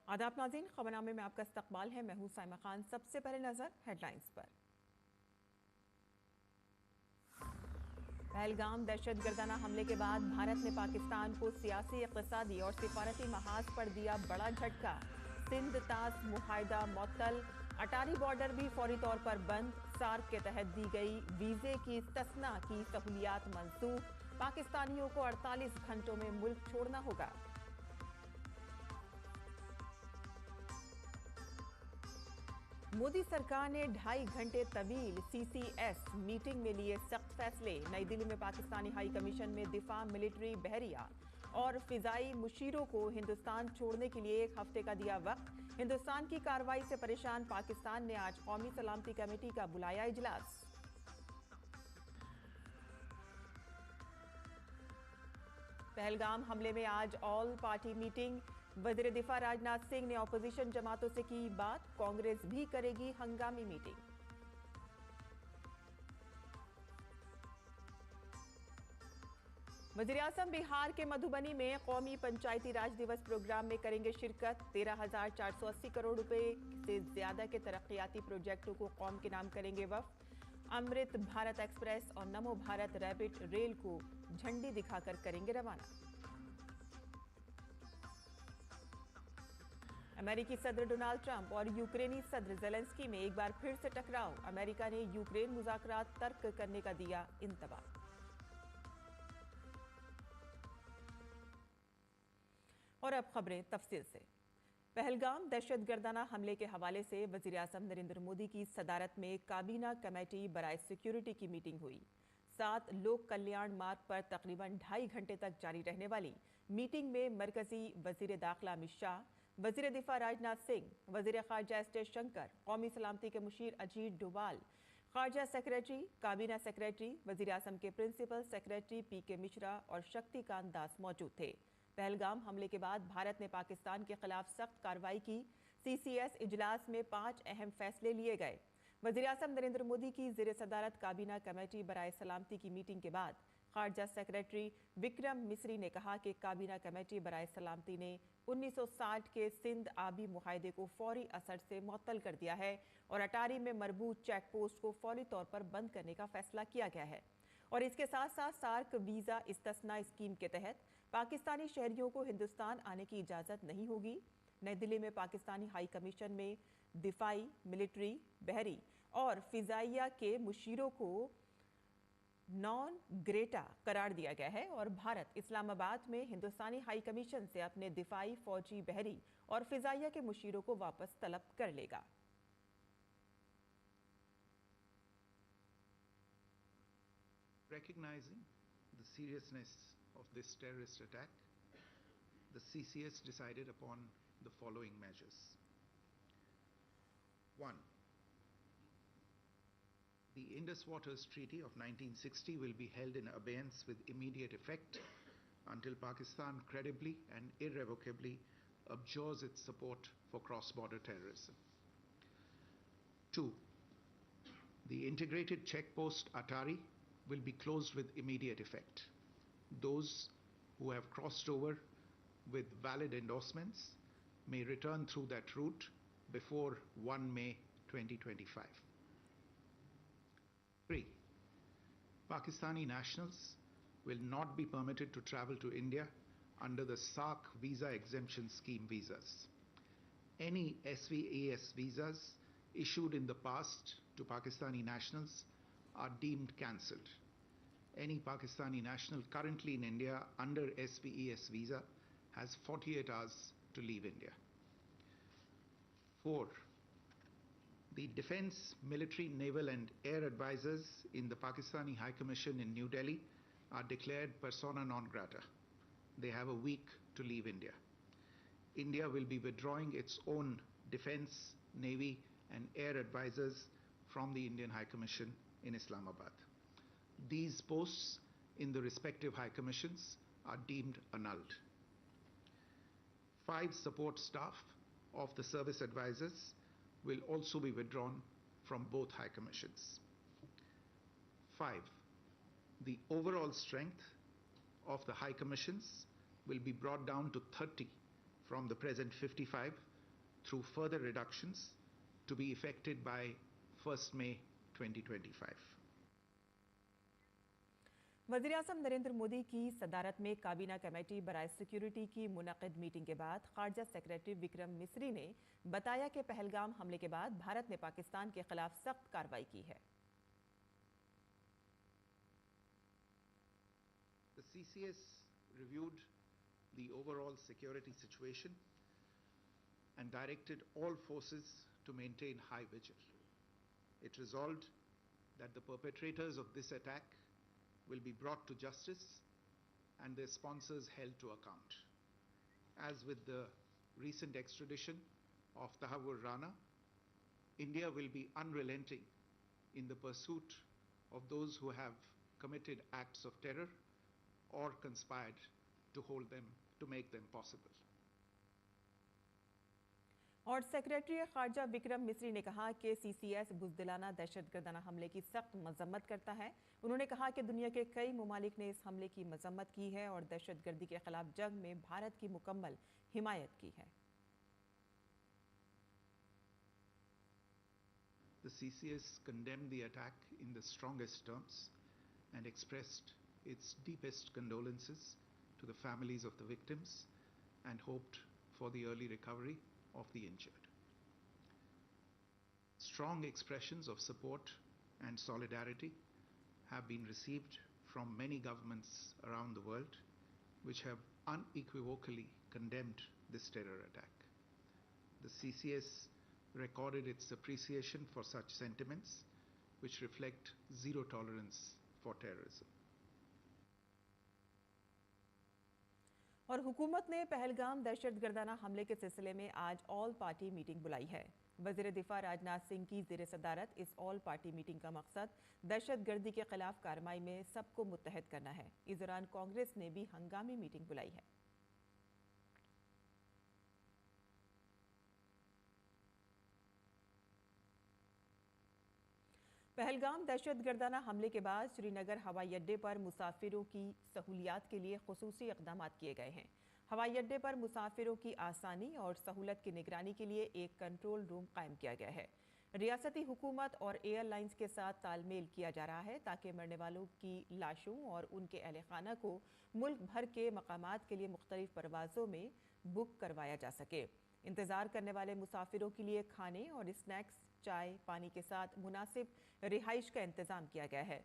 आदाब नाज़रीन, खबरनामे में आपका इस्तकबाल है। मैं हूं साइमा खान। सबसे पहले नजर हेडलाइंस पर। पहलगाम दहशतगर्दाना हमले के बाद भारत ने पाकिस्तान को सियासी, इक़्तिसादी और सिफारती महाज पर दिया बड़ा झटका। सिंध तास मुआहिदा मुअत्तल, अटारी बॉर्डर भी फौरी तौर पर बंद। सार्क के तहत दी गई वीजे की इस्तिस्ना की सहूलियात मंसूख। पाकिस्तानियों को 48 घंटों में मुल्क छोड़ना होगा। मोदी सरकार ने 2.5 घंटे तवील सीसीएस मीटिंग में लिए सख्त फैसले। नई दिल्ली में पाकिस्तानी हाई कमीशन में दिफा, मिलिट्री, बहरिया और फिजाई मुशीरों को हिंदुस्तान छोड़ने के लिए 1 हफ्ते का दिया वक्त। हिंदुस्तान की कार्रवाई से परेशान पाकिस्तान ने आज कौमी सलामती कमेटी का बुलाया इजलास। पहलगाम हमले में आज ऑल पार्टी मीटिंग। वजीर दिफा राजनाथ सिंह ने ऑपोजिशन जमातों से की बात। कांग्रेस भी करेगी हंगामी मीटिंग। वजीर आजम बिहार के मधुबनी में कौमी पंचायती राज दिवस प्रोग्राम में करेंगे शिरकत। 13,480 करोड़ रुपए से ज्यादा के तरक्याती प्रोजेक्टों को कौम के नाम करेंगे वक्फ। अमृत भारत एक्सप्रेस और नमो भारत रैपिड रेल को झंडी दिखाकर करेंगे रवाना। अमेरिकी सदर डोनाल्ड ट्रंप और यूक्रेनी सदर ज़ेलेंस्की में एक बार फिर से टकराव। अमेरिका ने यूक्रेन मुज़ाकरात तर्क करने का दिया इंतबाह। और अब खबरें तफसील से। पहलगाम दहशतगर्दाना हमले के हवाले से वजीर आज़म नरेंद्र मोदी की सदारत में काबीना कमेटी बराए सिक्योरिटी की मीटिंग हुई। 7 लोक कल्याण मार्ग पर तकरीबन 2.5 घंटे तक जारी रहने वाली मीटिंग में मरकजी वजीर दाखिला अमित शाह, वजीर दिफा राजनाथ सिंह, वजीर खारजा एस जयशंकर, कौमी सलामती के मुशीर अजीत डोभाल, खारजा सेक्रेटरी, काबीना सेक्रेटरी, वजीर आज़म के प्रिंसिपल सेक्रेटरी PK मिश्रा और शक्तिकांत दास मौजूद थे। पहलगाम हमले के बाद भारत ने पाकिस्तान के खिलाफ सख्त कार्रवाई की। CCS इजलास में 5 अहम फैसले लिए गए। वजीर आज़म नरेंद्र मोदी की ज़ेर सदारत काबीना कमेटी बराए सलामती की मीटिंग के बाद खारजा सेक्रेटरी विक्रम मिस्री ने कहा कि काबीना कमेटी बराए सलामती ने 1960 के सिंध आबी मुआहिदे को फौरी असर से मुअत्तल कर दिया है और अटारी में मरबूत चेक पोस्ट को फौरी तौर पर बंद करने का फैसला किया गया है। और इसके साथ साथ सार्क वीज़ा इस्तिस्ना स्कीम के तहत पाकिस्तानी शहरियों को हिंदुस्तान आने की इजाज़त नहीं होगी। नई दिल्ली में पाकिस्तानी हाई कमीशन में दिफाई, मिलिट्री, बहरी और फिजाइया के मुशीरों को नॉन ग्रेटा करार दिया गया है और भारत इस्लामाबाद में हिंदुस्तानी हाई कमीशन से अपने दिफाई, फौजी, बहरी और फिजाइया के मुशीरों को वापस तलब कर लेगा। Recognizing the seriousness of this terrorist attack, the CCS decided upon the following measures. 1. The Indus Waters Treaty of 1960 will be held in abeyance with immediate effect until Pakistan credibly and irrevocably abjures its support for cross-border terrorism. 2. The integrated checkpost Atari will be closed with immediate effect. Those who have crossed over with valid endorsements may return through that route before 1 May 2025. 3. Pakistani nationals will not be permitted to travel to India under the SARC visa exemption scheme visas. Any SVES visas issued in the past to Pakistani nationals are deemed cancelled. Any Pakistani national currently in India under SVES visa has 48 hours to leave India. 4. The defense, military, naval and air advisors in the Pakistani High Commission in New Delhi are declared persona non grata. They have a week to leave India. India will be withdrawing its own defense, navy and air advisors from the Indian High Commission in Islamabad. These posts in the respective High Commissions are deemed annulled. 5 support staff of the service advisors will also be withdrawn from both High Commissions. 5. The overall strength of the High Commissions will be brought down to 30 from the present 55 through further reductions to be effected by 1st May 2025. वज़ीर-ए-आज़म नरेंद्र मोदी की सदारत में काबीना committee बराए security की मुनक़िद meeting के बाद खारजा secretary Vikram Misri ने बताया कि पहलगाम हमले के बाद भारत ने पाकिस्तान के खिलाफ सख्त कार्रवाई की है। The CCS reviewed the overall security situation and directed all forces to maintain high vigil. It resolved that the perpetrators of this attack will be brought to justice and their sponsors held to account. As with the recent extradition of Tahawwur Rana, India will be unrelenting in the pursuit of those who have committed acts of terror or conspired to make them possible. और secretary खारजा Vikram Misri ने कहा कि CCS बुज़दिलाना दहशतगर्दाना हमले की सख्त मजम्मत करता है। उन्होंने कहा कि दुनिया के कई ममालिक ने इस हमले की मजम्मत की है और दहशतगर्दी के खिलाफ जंग में भारत की मुकम्मल हिमायत की है। The CCS condemned the attack in the strongest terms and expressed its deepest condolences to the families of the victims and hoped for the early recovery of the injured. Strong expressions of support and solidarity have been received from many governments around the world, which have unequivocally condemned this terror attack. The CCS recorded its appreciation for such sentiments, which reflect zero tolerance for terrorism. और हुकूमत ने पहलगाम दहशतगर्दाना हमले के सिलसिले में आज all party meeting बुलाई है। वज़ीर दिफा राजनाथ सिंह की ज़ेर सदारत इस ऑल पार्टी मीटिंग का मकसद दहशतगर्दी के खिलाफ कार्रवाई में सबको मुत्तहद करना है। इस दौरान कांग्रेस ने भी हंगामी मीटिंग बुलाई है। पहलगाम दहशतगर्दाना हमले के बाद श्रीनगर हवाई अड्डे पर मुसाफिरों की सहूलियात के लिए खुसूसी इक़दाम किए गए हैं। हवाई अड्डे पर मुसाफिरों की आसानी और सहूलत की निगरानी के लिए एक कंट्रोल रूम कायम किया गया है। रियासती हुकूमत और एयरलाइंस के साथ तालमेल किया जा रहा है ताकि मरने वालों की लाशों और उनके अहल खाना को मुल्क भर के मकामात के लिए मुख्तलिफ परवाज़ों में बुक करवाया जा सके। इंतज़ार करने वाले मुसाफिरों के लिए खाने और स्नैक्स, चाय, पानी के साथ मुनासिब रिहाइश का इंतज़ाम किया गया है।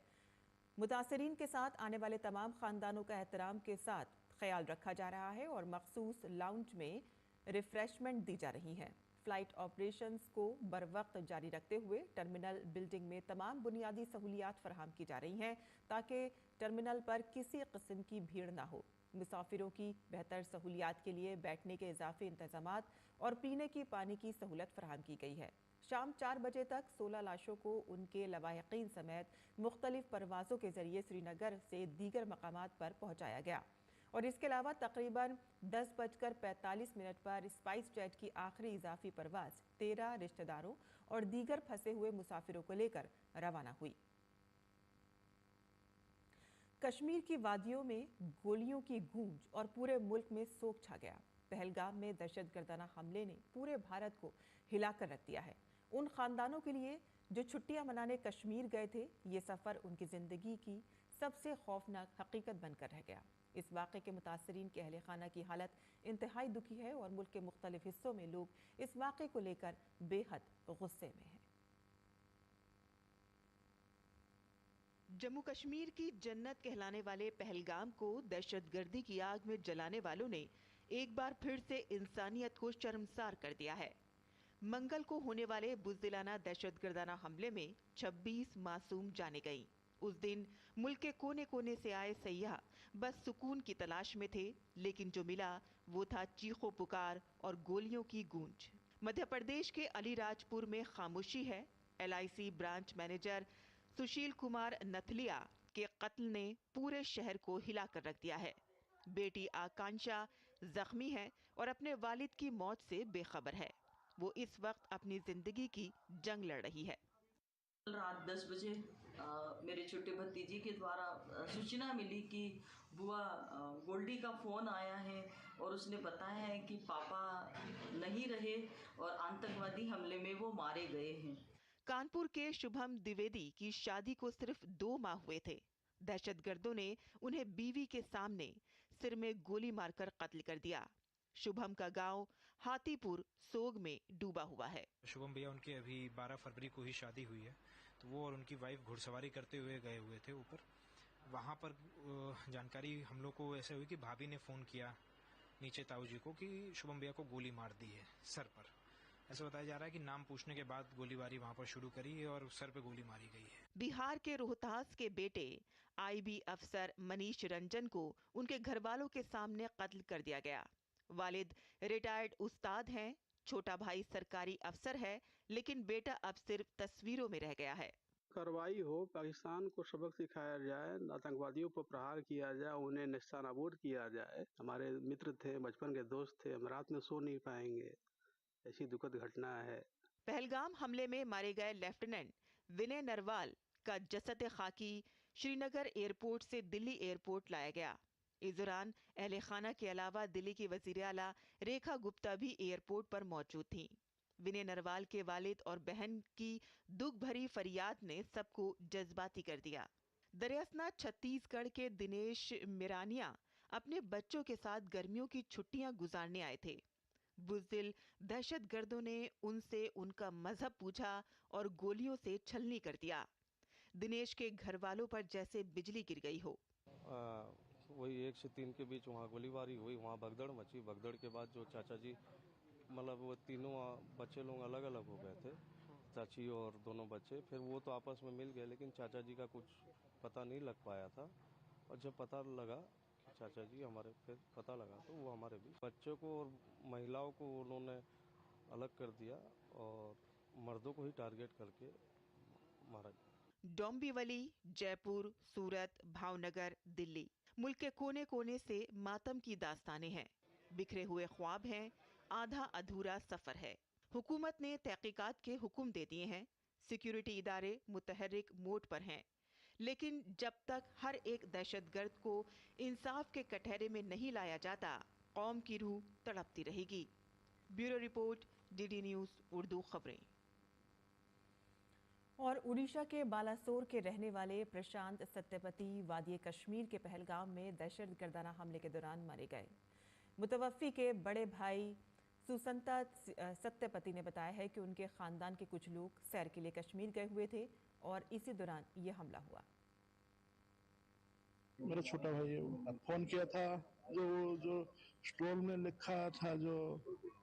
मुतासरीन के साथ आने वाले तमाम ख़ानदानों का एहतराम के साथ ख्याल रखा जा रहा है और मखसूस लाउंज में रिफ्रेशमेंट दी जा रही हैं। फ़्लाइट ऑपरेशंस को बरवक्त जारी रखते हुए टर्मिनल बिल्डिंग में तमाम बुनियादी सहूलियात फराहम की जा रही हैं ताकि टर्मिनल पर किसी किस्म की भीड़ ना हो। मुसाफिरों की बेहतर सहूलियात के लिए बैठने के इजाफी इंतजामात और पीने की पानी की सहूलत फराहम की गई है। शाम 4 बजे तक 16 लाशों को उनके लवाहिकीन समेत मुख्तलिफ परवाज़ों के जरिए श्रीनगर से दीगर मकामात पर पहुँचाया गया और इसके अलावा तकरीबन 10:45 पर स्पाइस जेट की आखिरी इजाफी परवाज़ 13 रिश्तेदारों और दीगर फंसे हुए मुसाफिरों को लेकर रवाना हुई। कश्मीर की वादियों में गोलियों की गूंज और पूरे मुल्क में सोग छा गया। पहलगाम में दहशतगर्दाना हमले ने पूरे भारत को हिलाकर रख दिया है। उन खानदानों के लिए जो छुट्टियां मनाने कश्मीर गए थे, ये सफ़र उनकी ज़िंदगी की सबसे खौफनाक हकीकत बनकर रह गया। इस वाक़े के मुतासरीन के अहले खाना की हालत इंतहाई दुखी है और मुल्क के मुख्तलिफ हिस्सों में लोग इस वाक़े को लेकर बेहद गुस्से में हैं। जम्मू कश्मीर की जन्नत कहलाने वाले पहलगाम को दहशतगर्दी की आग में जलाने वालों ने एक बार फिर से इंसानियत को शर्मसार कर दिया है। मंगल को होने वाले बुज़दिलाना दहशतगर्दाना हमले में 26 मासूम जाने गईं। उस दिन मुल्क के कोने कोने से आए सयाह बस सुकून की तलाश में थे, लेकिन जो मिला वो था चीखो पुकार और गोलियों की गूंज। मध्य प्रदेश के अलीराजपुर में खामोशी है। LIC branch manager Sushil Kumar नथलिया के कत्ल ने पूरे शहर को हिलाकर रख दिया है। बेटी आकांक्षा जख्मी है और अपने वालिद की मौत से बेखबर है। वो इस वक्त अपनी जिंदगी की जंग लड़ रही है। रात 10 बजे मेरे छोटे भतीजी के द्वारा सूचना मिली कि बुआ गोल्डी का फ़ोन आया है और उसने बताया है कि पापा नहीं रहे और आतंकवादी हमले में वो मारे गए हैं। कानपुर के शुभम द्विवेदी की शादी को सिर्फ 2 माह हुए थे। दहशतगर्दों ने उन्हें बीवी के सामने सिर में गोली मारकर कत्ल कर दिया। शुभम का गांव हाथीपुर सोग में डूबा हुआ है। शुभम भैया उनकी अभी 12 फरवरी को ही शादी हुई है, तो वो और उनकी वाइफ घुड़सवारी करते हुए गए हुए थे ऊपर। वहाँ पर जानकारी हम लोग को ऐसे हुई कि भाभी ने फ़ोन किया नीचे ताऊ जी को कि शुभम भैया को गोली मार दी है सर पर। ऐसा बताया जा रहा है कि नाम पूछने के बाद गोलीबारी वहाँ पर शुरू करी है और सर पे गोली मारी गई है। बिहार के रोहतास के बेटे आईबी अफसर मनीष रंजन को उनके घरवालों के सामने कत्ल कर दिया गया। वालिद रिटायर्ड उस्ताद हैं, छोटा भाई सरकारी अफसर है, लेकिन बेटा अब सिर्फ तस्वीरों में रह गया है। कार्रवाई हो, पाकिस्तान को सबक सिखाया जाए, आतंकवादियों पर प्रहार किया जाए, उन्हें नेस्तनाबूद किया जाए। हमारे मित्र थे, बचपन के दोस्त थे, हम रात में सो नहीं पाएंगे, ऐसी दुखद घटना है। पहलगाम हमले में मारे गए लेफ्टिनेंट विनय नरवाल का जसद खाकी श्रीनगर एयरपोर्ट से दिल्ली एयरपोर्ट लाया गया। इस दौरान अहले खाना के अलावा दिल्ली की वजीर आला रेखा गुप्ता भी एयरपोर्ट पर मौजूद थीं। विनय नरवाल के वालिद और बहन की दुख भरी फरियाद ने सबको जज्बाती कर दिया। दरियासना छत्तीसगढ़ के दिनेश मिरानिया अपने बच्चों के साथ गर्मियों की छुट्टियां गुजारने आए थे। बुज़दिल दहशतगर्दों ने उनसे उनका मजहब पूछा और गोलियों से छलनी कर दिया। दिनेश के घर वालों पर जैसे बिजली गिर गई हो। वही 1 से 3 के बीच वहाँ गोलीबारी हुई, वहाँ भगदड़ मची। भगदड़ के बाद जो चाचा जी मतलब वो तीनों बच्चे लोग अलग अलग हो गए थे, चाची और दोनों बच्चे। फिर वो तो आपस में मिल गए, लेकिन चाचा जी का कुछ पता नहीं लग पाया था। और जब पता लगा कि चाचा जी हमारे, फिर पता लगा तो वो हमारे भी बच्चों को और महिलाओं को उन्होंने अलग कर दिया और मर्दों को ही टारगेट करके मारा गया। डोंबिवली, जयपुर, सूरत, भावनगर, दिल्ली, मुल्क के कोने कोने से मातम की दास्तानें हैं, बिखरे हुए ख्वाब हैं, आधा अधूरा सफर है। हुकूमत ने तहकीकात के हुक्म दे दिए हैं, सिक्योरिटी इदारे मुतहर्रिक मोड पर हैं, लेकिन जब तक हर एक दहशतगर्द को इंसाफ के कटहरे में नहीं लाया जाता, कौम की रूह तड़पती रहेगी। Bureau report, DD news Urdu खबरें। और उड़ीसा के बालासोर के रहने वाले प्रशांत सत्यपति वादी कश्मीर के पहलगाम में दहशतगर्दाना हमले के दौरान मारे गए। मुतवफ़ी के बड़े भाई सुसंता सत्यपति ने बताया है कि उनके खानदान के कुछ लोग सैर के लिए कश्मीर गए हुए थे और इसी दौरान यह हमला हुआ। मेरा छोटा भाई फोन किया था, जो स्टोर में लिखा था, जो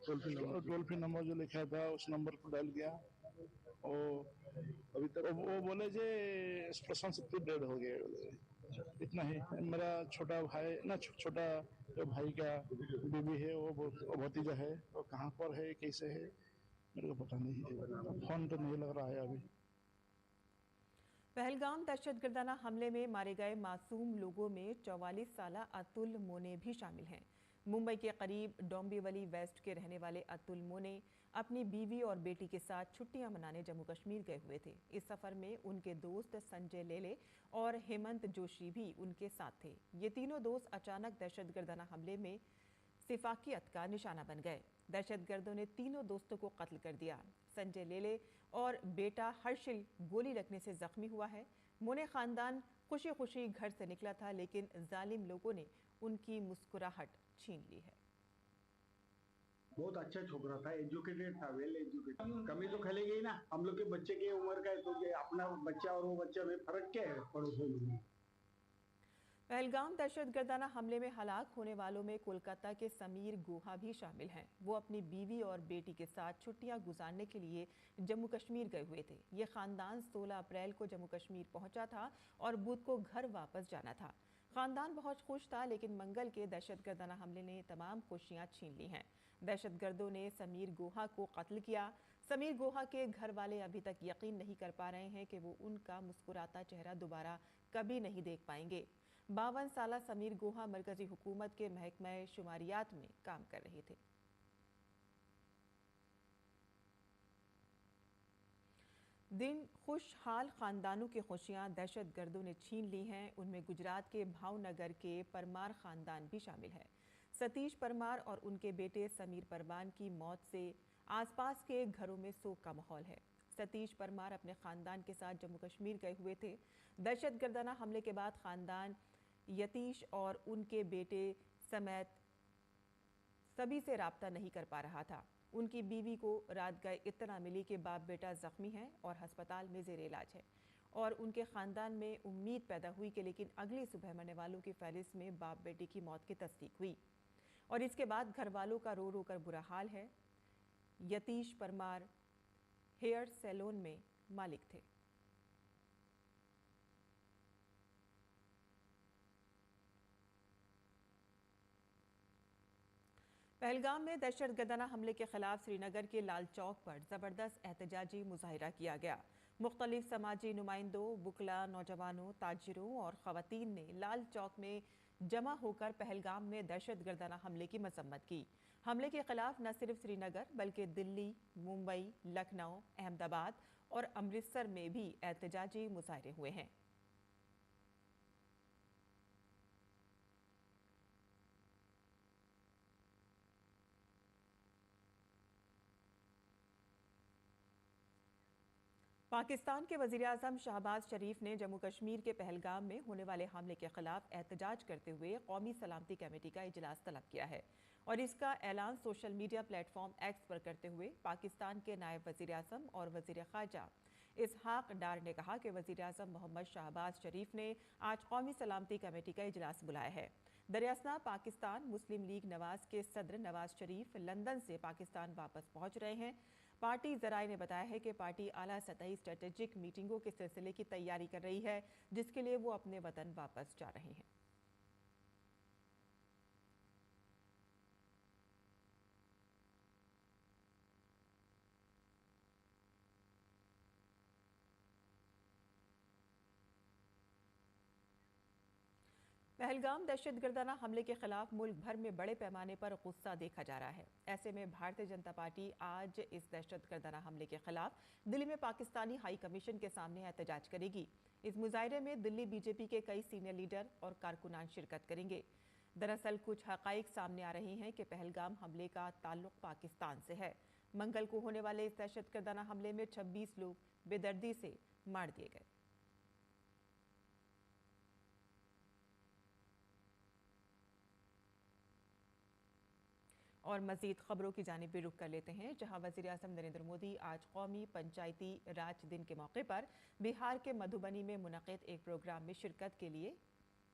टोल फ्री नंबर जो लिखा था, उस नंबर को डायल किया और अभी तक वो बोले जे प्रशांत सत्यपति डेड हो गए। इतना ही। मेरा छोटा भाई ना, छोटा जो भाई का बीबी है, वो भतीजा है, वो कहाँ पर है, कैसे है, मेरे को पता नहीं है। फोन तो नहीं लग रहा है अभी। पहलगाम दहशतगर्दाना हमले में मारे गए मासूम लोगों में 44 साला अतुल मोने भी शामिल हैं। मुंबई के करीब डोंबिवली वेस्ट के रहने वाले अतुल मोने अपनी बीवी और बेटी के साथ छुट्टियां मनाने जम्मू कश्मीर गए हुए थे। इस सफर में उनके दोस्त संजय लेले और हेमंत जोशी भी उनके साथ थे। ये तीनों दोस्त अचानक दहशतगर्दाना हमले में सिफाकियत का निशाना बन गए। दहशतगर्दों ने तीनों दोस्तों को कत्ल कर दिया। संजय लेले और बेटा हर्षिल गोली लगने से जख्मी हुआ है। मोने खानदान खुशी खुशी घर से निकला था, लेकिन जालिम लोगों ने उनकी मुस्कुराहट छीन ली है। बहुत अच्छा छोकरा था, एजुकेटेड था, वेल एजुकेटेड। कमी तो खलेगी ही ना, हम लोग के बच्चे की उम्र का है, तो अपना बच्चा और वो बच्चा में फर्क क्या है पड़ोसियों में। पहलगाम दहशतगर्दाना हमले में हलाक होने वालों में कोलकाता के समीर गुहा भी शामिल हैं। वो अपनी बीवी और बेटी के साथ छुट्टियां गुजारने के लिए जम्मू कश्मीर गए हुए थे। ये खानदान 16 अप्रैल को जम्मू कश्मीर पहुंचा था और बुध को घर वापस जाना था। खानदान बहुत खुश था, लेकिन मंगल के दहशतगर्दाना हमले ने तमाम खुशियां छीन ली हैं। दहशतगर्दों ने समीर गुहा को कत्ल किया। समीर गुहा के घर वाले अभी तक यकीन नहीं कर पा रहे हैं कि वो उनका मुस्कुराता चेहरा दोबारा कभी नहीं देख पाएंगे। 52 साला समीर गुहा मरकजी हुकूमत के महकमा शुमारियात में काम कर रहे थे। दिन खुशहाल खानदानों की खुशियां दहशतगर्दों ने छीन ली हैं। उनमें गुजरात के भावनगर के परमार खानदान भी शामिल है। सतीश परमार और उनके बेटे समीर परमार की मौत से आसपास के घरों में शोक का माहौल है। सतीश परमार अपने खानदान के साथ जम्मू कश्मीर गए हुए थे। दहशतगर्दाना हमले के बाद खानदान यतीश और उनके बेटे समेत सभी से राब्ता नहीं कर पा रहा था। उनकी बीवी को रात गए इत्तला मिली कि बाप बेटा जख्मी हैं और अस्पताल में जेर इलाज है, और उनके खानदान में उम्मीद पैदा हुई कि लेकिन अगली सुबह मरने वालों की फहरिस्त में बाप बेटी की मौत की तस्दीक हुई, और इसके बाद घर वालों का रो रो कर बुरा हाल है। यतीश परमार हेयर सैलून में मालिक थे। पहलगाम में दहशतगर्दाना हमले के खिलाफ श्रीनगर के लाल चौक पर जबरदस्त एहतजाजी मुजाहिरा किया गया। मुख्तलिफ समाजी नुमाइंदों, बुकला, नौजवानों, ताजिरों और खवातीन ने लाल चौक में जमा होकर पहलगाम में दहशतगर्दाना हमले की मजम्मत की। हमले के खिलाफ न सिर्फ श्रीनगर बल्कि दिल्ली, मुंबई, लखनऊ, अहमदाबाद और अमृतसर में भी एहतजाजी मुजाहरे हुए हैं। पाकिस्तान के वज़ीर-ए-आज़म शहबाज शरीफ ने जम्मू कश्मीर के पहलगाम में होने वाले हमले के खिलाफ एहतजाज करते हुए कौमी सलामती कमेटी का इजलास तलब किया है, और इसका ऐलान सोशल मीडिया प्लेटफॉर्म एक्स पर करते हुए पाकिस्तान के नायब वज़ीर-ए-आज़म और वज़ीर ख़ारजा इसहाक डार ने कहा कि वज़ीर-ए-आज़म मोहम्मद शहबाज शरीफ ने आज कौमी सलामती कमेटी का इजलास बुलाया है। दरअसल पाकिस्तान मुस्लिम लीग नवाज के सदर नवाज शरीफ लंदन से पाकिस्तान वापस पहुंच रहे हैं। पार्टी ज़राए ने बताया है कि पार्टी आला सतही स्ट्रेटेजिक मीटिंगों के सिलसिले की तैयारी कर रही है, जिसके लिए वो अपने वतन वापस जा रहे हैं। पहलगाम दहशतगर्दाना हमले के खिलाफ मुल्क भर में बड़े पैमाने पर गुस्सा देखा जा रहा है। ऐसे में भारतीय जनता पार्टी आज इस दहशतगर्दाना हमले के खिलाफ दिल्ली में पाकिस्तानी हाई कमीशन के सामने एहतजाज करेगी। इस मुजाहरे में दिल्ली बीजेपी के कई सीनियर लीडर और कारकुनान शिरकत करेंगे। दरअसल कुछ हकाइक सामने आ रहे हैं कि पहलगाम हमले का ताल्लुक पाकिस्तान से है। मंगल को होने वाले इस दहशतगर्दाना हमले में 26 लोग बेदर्दी से मार दिए गए। और मजीद खबरों की जानिब भी रुख कर लेते हैं, जहां वज़ीर-ए-आज़म नरेंद्र मोदी आज कौमी पंचायती राज दिन के मौके पर बिहार के मधुबनी में मुनक़िद एक प्रोग्राम में शिरकत के लिए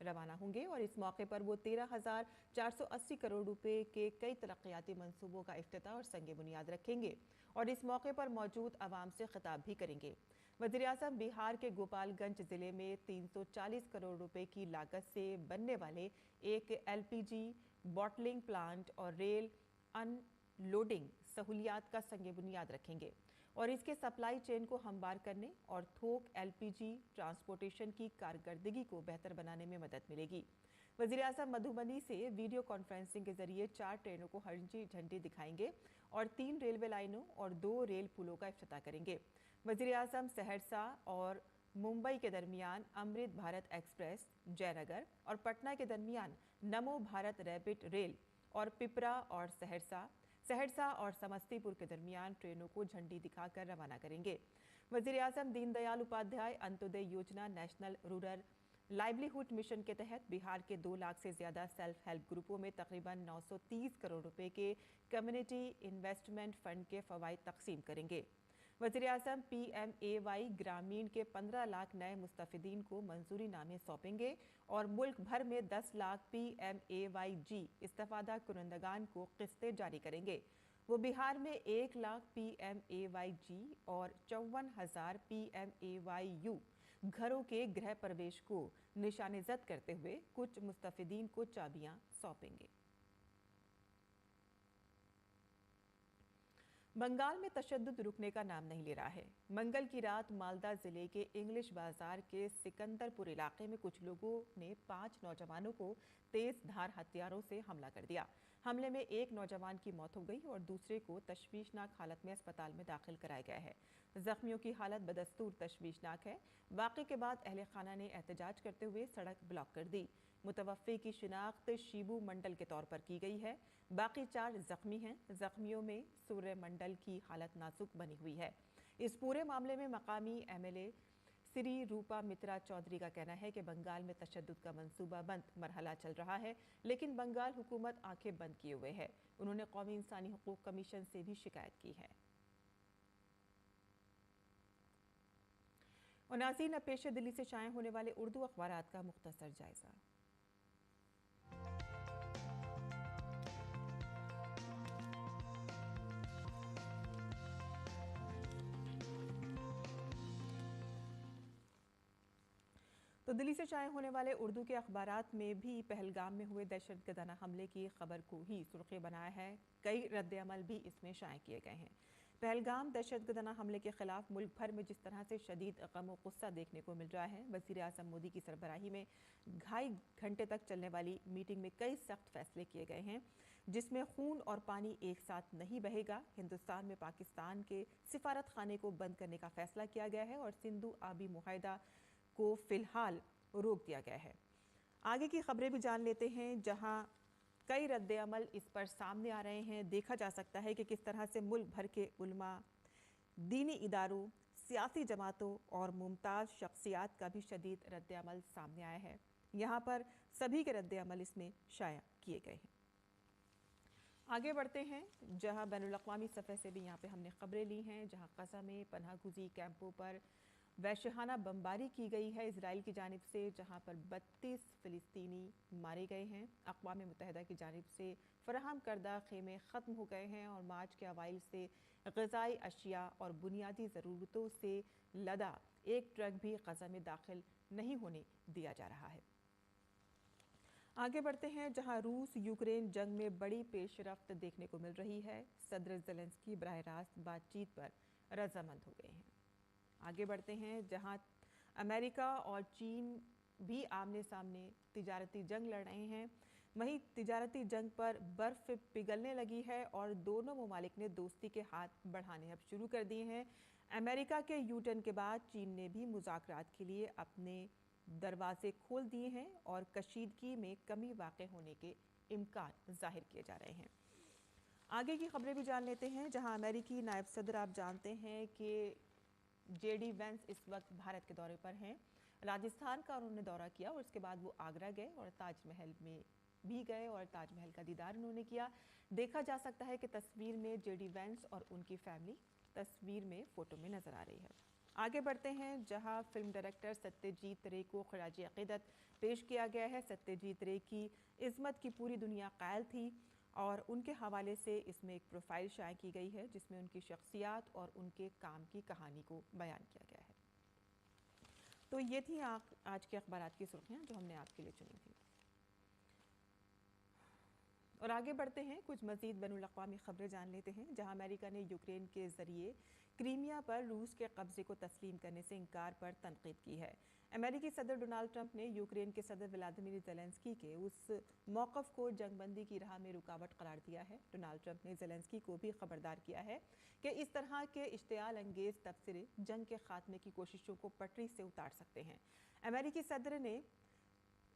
रवाना होंगे, और इस मौके पर वो 13,480 करोड़ रुपए के कई तरक्याती मंसूबों का इफ्तिताह और संग बुनियाद रखेंगे, और इस मौके पर मौजूद आवाम से खिताब भी करेंगे। वज़ीर-ए-आज़म बिहार के गोपालगंज ज़िले में 340 करोड़ रुपए की लागत से बनने वाले एक LPG बॉटलिंग प्लांट और रेल अनलोडिंग सहूलियात का संग बुनियाद रखेंगे, और इसके सप्लाई चेन को हमवार करने और थोक LPG ट्रांसपोर्टेशन की कारकर्दगी को बेहतर बनाने में मदद मिलेगी। वज़ीर-ए-आज़म मधुबनी से वीडियो कॉन्फ्रेंसिंग के जरिए 4 ट्रेनों को हरी झंडी दिखाएंगे और 3 रेलवे लाइनों और 2 रेल पुलों का इफ्तिताह करेंगे। वज़ीर-ए-आज़म सहरसा और मुंबई के दरमियान अमृत भारत एक्सप्रेस, जयनगर और पटना के दरमियान नमो भारत रैपिड रेल और पिपरा और सहरसा और समस्तीपुर के दरमियान ट्रेनों को झंडी दिखाकर रवाना करेंगे। वज़ीर-ए-आज़म दीनदयाल उपाध्याय अंत्योदय योजना नेशनल रूरल लाइवलीहुड मिशन के तहत बिहार के 2 लाख से ज़्यादा सेल्फ हेल्प ग्रुपों में तकरीबन 930 करोड़ रुपए के कम्युनिटी इन्वेस्टमेंट फंड के फ़वाइद तकसीम करेंगे। वज़ीर-ए-आज़म PMAY ग्रामीण के 15 लाख नए मुस्तफ़िदीन को मंजूरी नामे सौंपेंगे, और मुल्क भर में 10 लाख PMAYG इस्तिफ़ादा कुनंदगान को किस्तें जारी करेंगे। वो बिहार में 1 लाख PMAYG और 54,000 PMAYU घरों के गृह प्रवेश को निशानेज़द करते हुए कुछ मुस्तफ़िदीन को चाबियां सौंपेंगे। बंगाल में तशद्दुद रुकने का नाम नहीं ले रहा है। मंगल की रात मालदा जिले के इंग्लिश बाजार के सिकंदरपुर इलाके में कुछ लोगों ने 5 नौजवानों को तेज धार हथियारों से हमला कर दिया। हमले में एक नौजवान की मौत हो गई और दूसरे को तशवीशनाक हालत में अस्पताल में दाखिल कराया गया है। जख्मियों की हालत बदस्तूर तशवीशनाक है। वाक़े के बाद अहले खाना ने एहतजाज करते हुए सड़क ब्लॉक कर दी। मुतवफ़्फ़ी की शिनाख्त शिबू मंडल के तौर पर की गई है। बाकी 4 जख्मी हैं। जख्मियों में सूर्य मंडल की हालत नाजुक बनी हुई है। इस पूरे मामले में मकामी MLA श्री रूपा मित्रा चौधरी का कहना है कि बंगाल में तशद्दुद का मंसूबाबंद मरहला चल रहा है, लेकिन बंगाल हुकूमत आंखें बंद किए हुए है। उन्होंने कौमी इंसानी हकूक कमीशन से भी शिकायत की है। और नाज़रीन, अब पेश है दिल्ली से शाया होने वाले उर्दू अखबारात का मुख्तसर जायजा। तो दिल्ली से शाया होने वाले उर्दू के अखबारात में भी पहलगाम में हुए दहशतगर्दाना हमले की खबर को ही सुर्खी बनाया है। कई रद्द-ए-अमल भी इसमें शाया किए गए हैं। पहलगाम दहशतगर्दाना हमले के खिलाफ मुल्क भर में जिस तरह से शदीद गम और गुस्सा देखने को मिल रहा है, वज़ीर आज़म मोदी की सरबराही में 2.5 घंटे तक चलने वाली मीटिंग में कई सख्त फैसले किए गए हैं, जिसमें खून और पानी एक साथ नहीं बहेगा। हिंदुस्तान में पाकिस्तान के सिफारत खाने को बंद करने का फैसला किया गया है और सिंधु आबी मुआहदा को फिलहाल रोक दिया गया है। आगे की खबरें भी जान लेते हैं, जहां कई रद्द-ए-अमल इस पर सामने आ रहे हैं। देखा जा सकता है कि किस तरह से मुल्क भर के उलमा, दीनी इदारों, सियासी जमातों और मुमताज़ शख्सियात का भी शदीद रद्द-ए-अमल सामने आया है। यहाँ पर सभी के रद्द-ए-अमल इसमें शाया किए गए हैं। आगे बढ़ते हैं, जहां बैनुल-अक़वामी सफ़े से भी यहाँ पे हमने खबरें ली हैं, जहाँ गज़ा में पनाहगुज़ी कैंपों पर वहशहाना बमबारी की गई है इजराइल की जानिब से, जहां पर 32 फ़िलिस्तीनी मारे गए हैं। अक़वाम मुत्तहिदा की जानिब से फराहम करदा खेमे ख़त्म हो गए हैं और मार्च के अवाइल से ग़िज़ाई अशिया और बुनियादी ज़रूरतों से लदा एक ट्रक भी गज़ा में दाखिल नहीं होने दिया जा रहा है। आगे बढ़ते हैं, जहां रूस यूक्रेन जंग में बड़ी पेशरफ्त देखने को मिल रही है। सदर ज़ेलेंस्की बराह रास्त बातचीत पर रज़ामंद हो गए हैं। आगे बढ़ते हैं, जहां अमेरिका और चीन भी आमने सामने तिजारती जंग लड़ रहे हैं। वहीं तिजारती जंग पर बर्फ पिघलने लगी है और दोनों ममालिक ने दोस्ती के हाथ बढ़ाने अब शुरू कर दिए हैं। अमेरिका के यूटर्न के बाद चीन ने भी मुज़ाकरात के लिए अपने दरवाजे खोल दिए हैं और कशीदगी में कमी वाक़ई होने के इम्कान जाहिर किए जा रहे हैं। आगे की खबरें भी जान लेते हैं, जहां अमेरिकी नायब सदर, आप जानते हैं कि JD वेंस इस वक्त भारत के दौरे पर हैं। राजस्थान का उन्होंने दौरा किया और उसके बाद वो आगरा गए और ताजमहल में भी गए और ताजमहल का दीदार उन्होंने किया। देखा जा सकता है कि तस्वीर में JD वेंस और उनकी फैमिली तस्वीर में फ़ोटो में नज़र आ रही है। आगे बढ़ते हैं, जहां फिल्म डायरेक्टर सत्यजीत रे को खराज अक़ीदत पेश किया गया है। सत्यजीत रे की इज़्ज़त की पूरी दुनिया कायल थी और उनके हवाले से इसमें एक प्रोफाइल शाया की गई है, जिसमें उनकी शख्सियत और उनके काम की कहानी को बयान किया गया है। तो ये थी आज के अखबारात की सुर्खियाँ जो हमने आपके लिए चुनी थी। और आगे बढ़ते हैं, कुछ मज़ीद बैनुल-अक़वामी खबरें जान लेते हैं, जहां अमेरिका ने यूक्रेन के ज़रिए क्रीमिया पर रूस के कब्जे को तस्लीम करने से इनकार पर तनकीद की है। अमेरिकी सदर डोनाल्ड ट्रंप ने यूक्रेन के सदर व्लादिमीर ज़ेलेंस्की के उस मौक़िफ़ को जंगबंदी की राह में रुकावट करार दिया है। डोनाल्ड ट्रंप ने ज़ेलेंस्की को भी खबरदार किया है कि इस तरह के इश्तियाल अंगेज़ तबसरे जंग के खात्मे की कोशिशों को पटरी से उतार सकते हैं। अमेरिकी सदर ने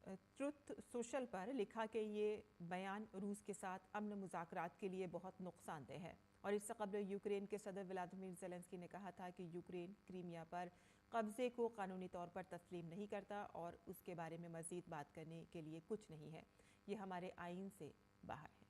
ट्रुथ सोशल पर लिखा कि ये बयान रूस के साथ अमन मुज़ाकरात के लिए बहुत नुकसानदेह है और इससे कबल यूक्रेन के सदर व्लादिमीर ज़ेलेंस्की ने कहा था कि यूक्रेन क्रीमिया पर कब्जे को कानूनी तौर पर तस्लीम नहीं करता और उसके बारे में मज़ीद बात करने के लिए कुछ नहीं है। ये हमारे आईन से बाहर है।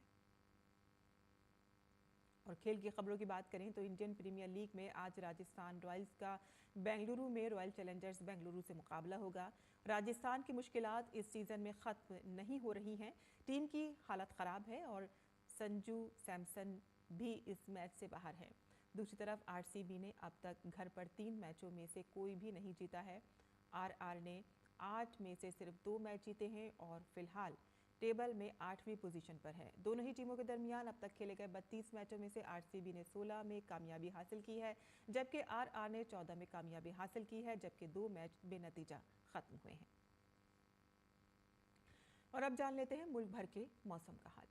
और खेल की खबरों की बात करें तो इंडियन प्रीमियर लीग में आज राजस्थान रॉयल्स का बेंगलुरु में रॉयल चैलेंजर्स बेंगलुरु से मुकाबला होगा। राजस्थान की मुश्किलात इस सीज़न में ख़त्म नहीं हो रही हैं। टीम की हालत ख़राब है और संजू सैमसन भी इस मैच से बाहर हैं। दूसरी तरफ RCB ने अब तक घर पर 3 मैचों में से कोई भी नहीं जीता है। RR ने 8 में से सिर्फ 2 मैच जीते हैं और फिलहाल टेबल में 8वीं पोजीशन पर है। दोनों ही टीमों के दरमियान अब तक खेले गए 32 मैचों में से आरसीबी ने 16 में कामयाबी हासिल की है, जबकि आरआर ने 14 में कामयाबी हासिल की है, जबकि 2 मैच बेनतीजा खत्म हुए हैं। और अब जान लेते हैं मुल्क भर के मौसम का हाल।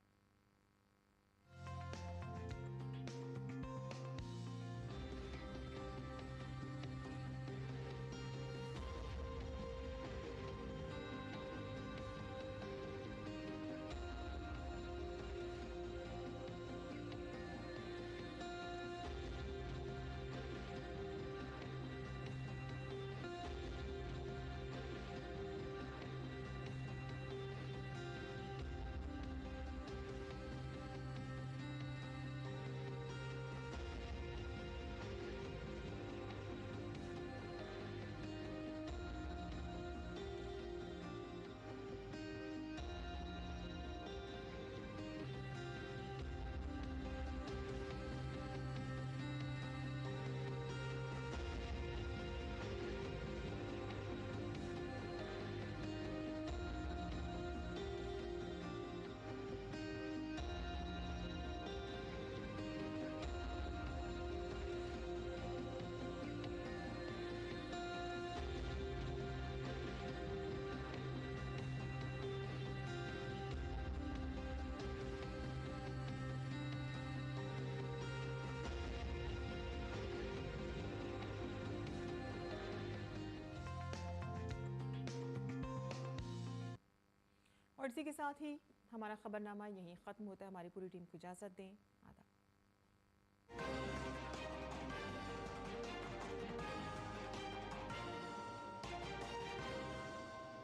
और इसी के साथ ही हमारा खबरनामा यहीं ख़त्म होता है। हमारी पूरी टीम को इजाज़त दें।